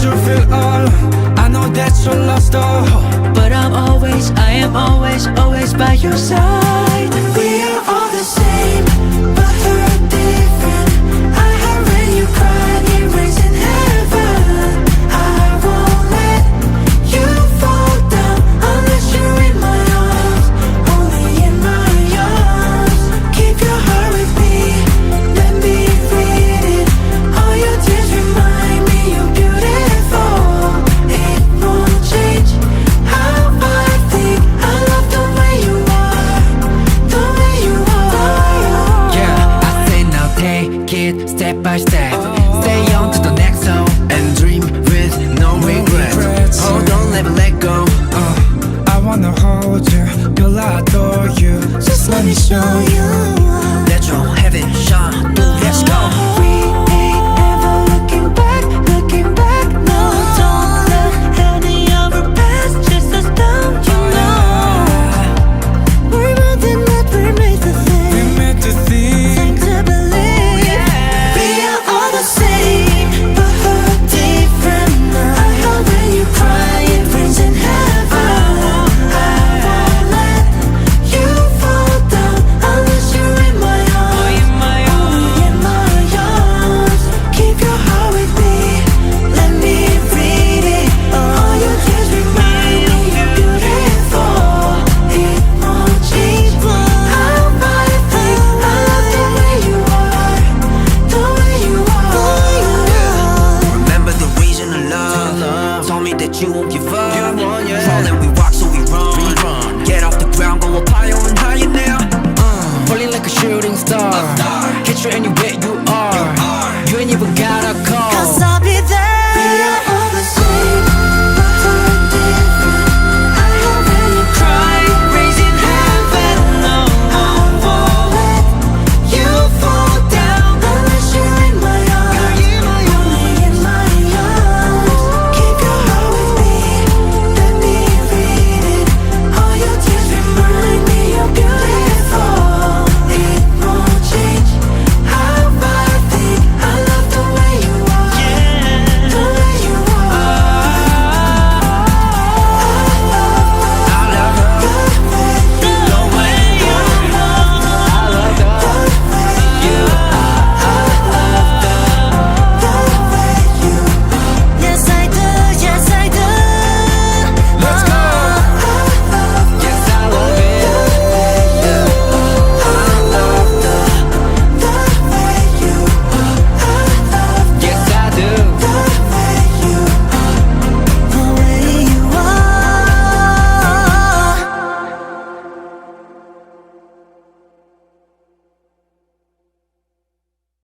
you feel all. I know that you lost all hope, but I am always, always by your side. We are all the same, but hurt different. I heard when you cried, it rains in heaven. I won't let you fall down unless you're in my arms, only in my arms. Keep your heart with me, let me read it. All your tears remind me you're beautiful. It won't change how I think. I love the way you are, the way you are. yeah. I say now take it step by step. Stay on to the next zone And dream with no regrets. Hold on, never let go. I wanna hold you, girl, I adore you. Just let me show you. Let your heaven shine through. Let's go. We ain't ever looking back, no. Don't let any of our past chase us down, you know. We're more than that, we're made to We think, meant to think. time to believe. We are all the same, but hurt different now. I heard when you cry, it rains in heaven. I won't let you fall down unless you're in my arms, only in my arms. Keep your heart with me, let me read it. All your tears remind me you're beautiful. It won't change how I think. I love the way you are, the way you are. Remember the reason of love. Told me that you won't give up. Falling, we walk, so we run. Get off the ground, go up higher and higher now. Falling like a shooting star. Hit you anywhere